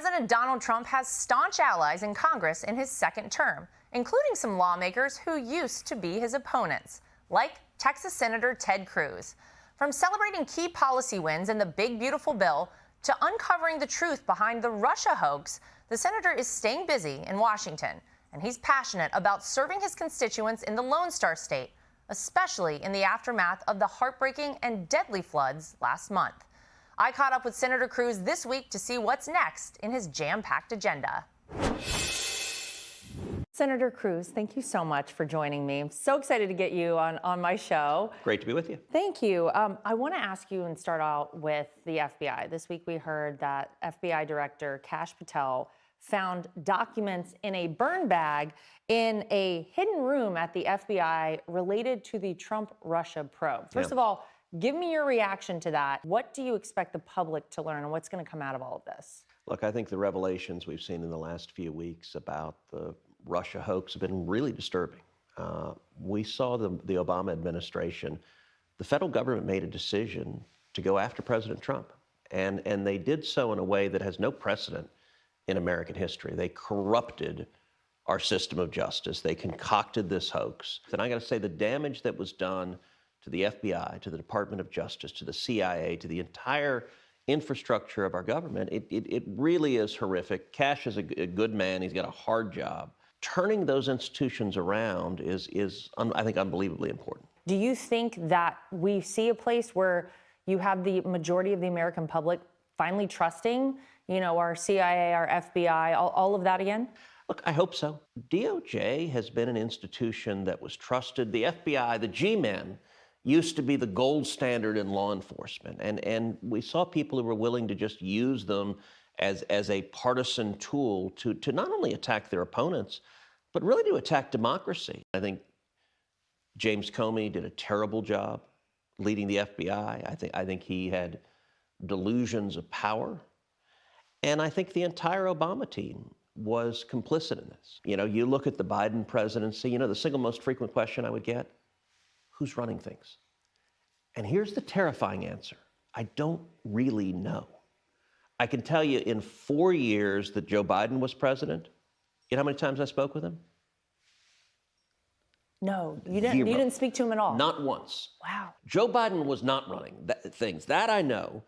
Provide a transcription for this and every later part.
President Donald Trump has staunch allies in Congress in his second term, including some lawmakers who used to be his opponents, like Texas Senator Ted Cruz. From celebrating key policy wins in the big, beautiful bill to uncovering the truth behind the Russia hoax, the senator is staying busy in Washington, and he's passionate about serving his constituents in the Lone Star State, especially in the aftermath of the heartbreaking and deadly floods last month. I caught up with Senator Cruz this week to see what's next in his jam-packed agenda. Senator Cruz, thank you so much for joining me. I'm so excited to get you on my show. Great to be with you. Thank you. I want to ask you and start out with the FBI. This week we heard that FBI Director Kash Patel found documents in a burn bag in a hidden room at the FBI related to the Trump-Russia probe. First of all, give me your reaction to that. What do you expect the public to learn, and what's going to come out of all of this? Look, I think the revelations we've seen in the last few weeks about the Russia hoax have been really disturbing. We saw the Obama administration, the federal government made a decision to go after President Trump. And they did so in a way that has no precedent in American history. They corrupted our system of justice. They concocted this hoax. And I got to say, the damage that was done to the FBI, to the Department of Justice, to the CIA, to the entire infrastructure of our government, it really is horrific. Kash is a good man. He's got a hard job. Turning those institutions around is I think, unbelievably important. Do you think that we see a place where you have the majority of the American public finally trusting, our CIA, our FBI, all of that again? Look, I hope so. DOJ has been an institution that was trusted. The FBI, the G-men, used to be the gold standard in law enforcement. And we saw people who were willing to just use them as a partisan tool to not only attack their opponents, but really to attack democracy. I think James Comey did a terrible job leading the FBI. I think he had delusions of power. And I think the entire Obama team was complicit in this. You look at the Biden presidency, the single most frequent question I would get, who's running things? And here's the terrifying answer. I don't really know. I can tell you in 4 years that Joe Biden was president, you know how many times I spoke with him? No, you didn't speak to him at all? Not once. Wow. Joe Biden was not running things. That I know.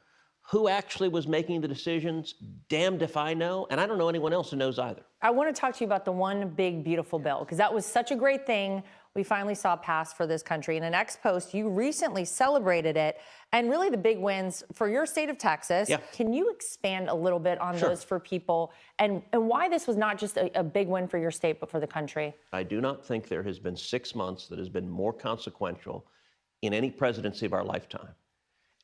Who actually was making the decisions? Damned if I know. And I don't know anyone else who knows either. I want to talk to you about the one big, beautiful bill, because that was such a great thing we finally saw passed for this country. In an ex-post, you recently celebrated it, and really the big wins for your state of Texas. Yeah. Can you expand a little bit on those for people, and why this was not just a big win for your state, but for the country? I do not think there has been 6 months that has been more consequential in any presidency of our lifetime.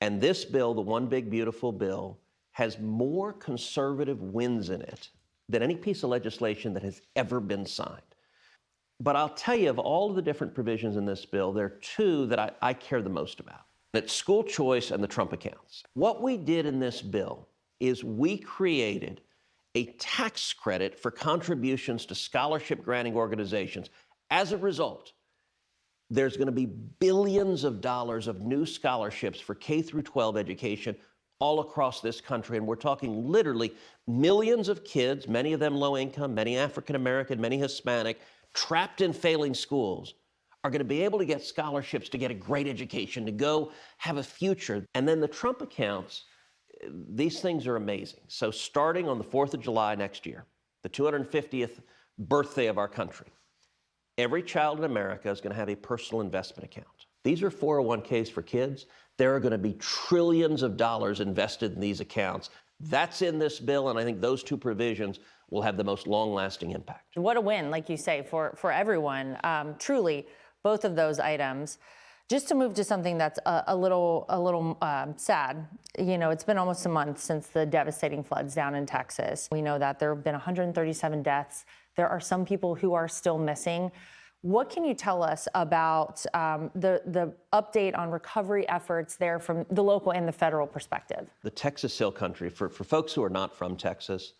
And this bill, the one big, beautiful bill, has more conservative wins in it than any piece of legislation that has ever been signed. But I'll tell you, of all of the different provisions in this bill, there are two that I care the most about. It's school choice and the Trump accounts. What we did in this bill is we created a tax credit for contributions to scholarship-granting organizations. As a result, there's going to be billions of dollars of new scholarships for K through 12 education all across this country. And we're talking literally millions of kids, many of them low income, many African American, many Hispanic, trapped in failing schools, are going to be able to get scholarships to get a great education, to go have a future. And then the Trump accounts, these things are amazing. So starting on the 4th of July next year, the 250th birthday of our country, every child in America is going to have a personal investment account. These are 401ks for kids. There are going to be trillions of dollars invested in these accounts. That's in this bill, and I think those two provisions will have the most long-lasting impact. What a win, like you say, for everyone. Truly, both of those items. Just to move to something that's a little sad. It's been almost a month since the devastating floods down in Texas. We know that there have been 137 deaths. There are some people who are still missing. What can you tell us about the update on recovery efforts there from the local and the federal perspective? The Texas Hill Country, for folks who are not from Texas,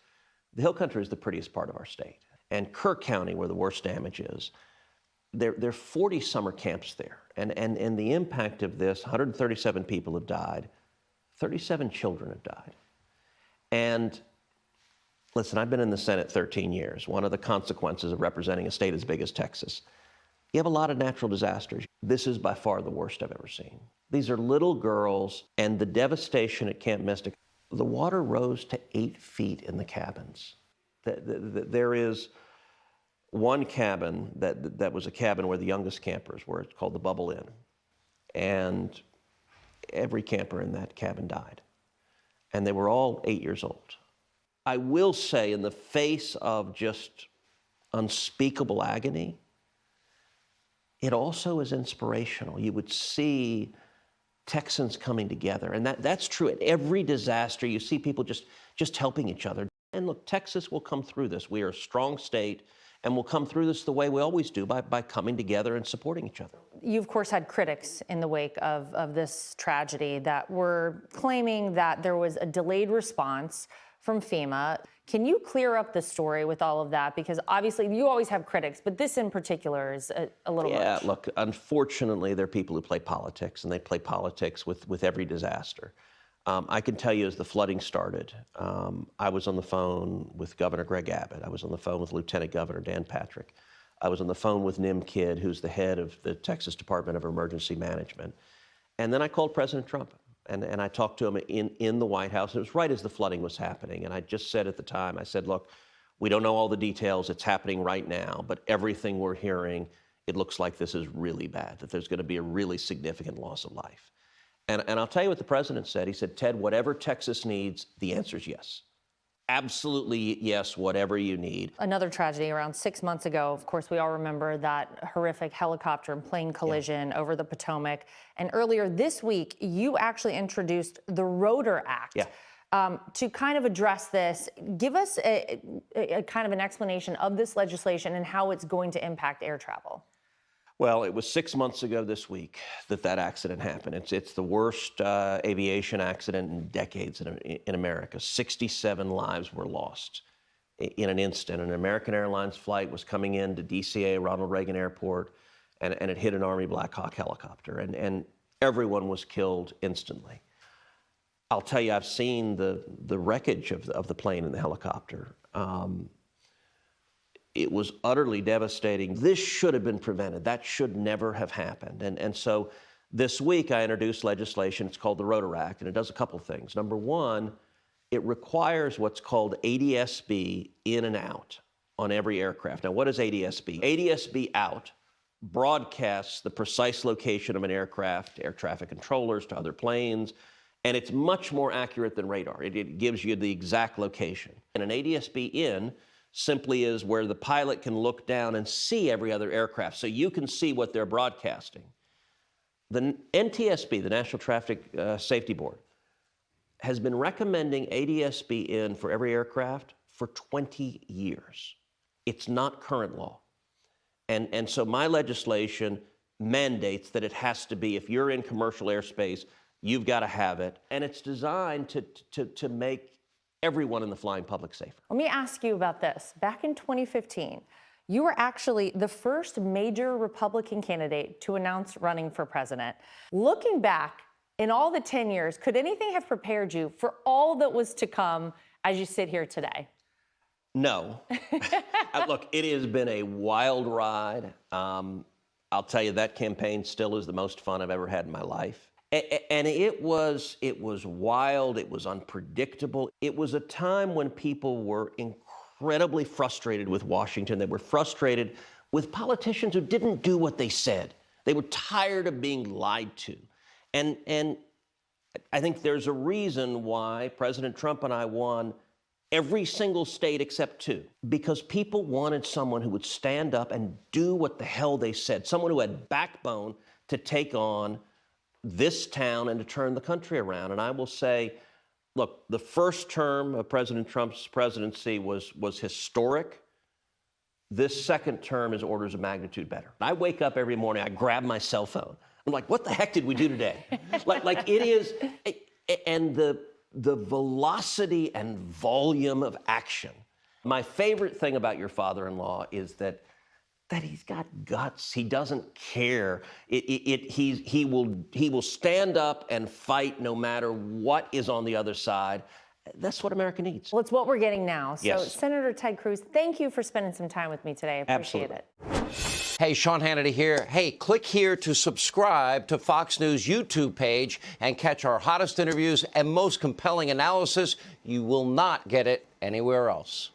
the Hill Country is the prettiest part of our state. And Kirk County, where the worst damage is, there are 40 summer camps there. And the impact of this, 137 people have died, 37 children have died. And Listen, I've been in the Senate 13 years. One of the consequences of representing a state as big as Texas, you have a lot of natural disasters. This is by far the worst I've ever seen. These are little girls, and the devastation at Camp Mystic, the water rose to 8 feet in the cabins. There is one cabin that was a cabin where the youngest campers were. It's called the Bubble Inn. And every camper in that cabin died. And they were all 8 years old. I will say, in the face of just unspeakable agony, it also is inspirational. You would see Texans coming together. And that's true at every disaster. You see people just helping each other. And look, Texas will come through this. We are a strong state, and we'll come through this the way we always do, by coming together and supporting each other. You, of course, had critics in the wake of this tragedy that were claiming that there was a delayed response from FEMA. Can you clear up the story with all of that? Because obviously you always have critics, but this in particular is a little much. Yeah, look, unfortunately, there are people who play politics, and they play politics with every disaster. I can tell you, as the flooding started, I was on the phone with Governor Greg Abbott. I was on the phone with Lieutenant Governor Dan Patrick. I was on the phone with Nim Kidd, who's the head of the Texas Department of Emergency Management. And then I called President Trump, and I talked to him in the White House. It was right as the flooding was happening. And I just said at the time, I said, look, we don't know all the details. It's happening right now. But everything we're hearing, it looks like this is really bad, that there's going to be a really significant loss of life. And I'll tell you what the president said. He said, Ted, whatever Texas needs, the answer is yes. Absolutely yes, whatever you need. Another tragedy around 6 months ago. Of course, we all remember that horrific helicopter and plane collision over the Potomac. And earlier this week, you actually introduced the Rotor Act to kind of address this. Give us a kind of an explanation of this legislation and how it's going to impact air travel. Well, it was 6 months ago this week that accident happened. It's the worst aviation accident in decades in America. 67 lives were lost in an instant. An American Airlines flight was coming into DCA, Ronald Reagan Airport, and it hit an Army Black Hawk helicopter, and everyone was killed instantly. I'll tell you, I've seen the wreckage of the plane and the helicopter. It was utterly devastating. This should have been prevented. That should never have happened. And so this week I introduced legislation. It's called the Rotor Act, and it does a couple things. Number one, it requires what's called ADS-B in and out on every aircraft. Now, what is ADS-B? ADS-B out broadcasts the precise location of an aircraft, air traffic controllers, to other planes, and it's much more accurate than radar. It gives you the exact location. And an ADS-B in simply is where the pilot can look down and see every other aircraft, so you can see what they're broadcasting. The NTSB, the National Traffic Safety Board, has been recommending ADS-B in for every aircraft for 20 years. It's not current law. And so my legislation mandates that it has to be, if you're in commercial airspace, you've got to have it. And it's designed to make everyone in the flying public safer. Let me ask you about this. Back in 2015, you were actually the first major Republican candidate to announce running for president. Looking back, in all the 10 years, could anything have prepared you for all that was to come as you sit here today? No. Look, it has been a wild ride. I'll tell you, that campaign still is the most fun I've ever had in my life. And it was wild, it was unpredictable. It was a time when people were incredibly frustrated with Washington. They were frustrated with politicians who didn't do what they said. They were tired of being lied to. And I think there's a reason why President Trump and I won every single state except 2, because people wanted someone who would stand up and do what the hell they said, someone who had backbone to take on this town and to turn the country around. And I will say, look, the first term of President Trump's presidency was historic. This second term is orders of magnitude better. I wake up every morning, I grab my cell phone. I'm like, what the heck did we do today? like it is, and the velocity and volume of action. My favorite thing about your father-in-law is that he's got guts. He doesn't care. He will stand up and fight no matter what is on the other side. That's what America needs. Well, it's what we're getting now. So, Yes. Senator Ted Cruz, thank you for spending some time with me today. I appreciate Absolutely. it. Hey, Sean Hannity here. Hey, click here to subscribe to Fox News YouTube page and catch our hottest interviews and most compelling analysis. You will not get it anywhere else.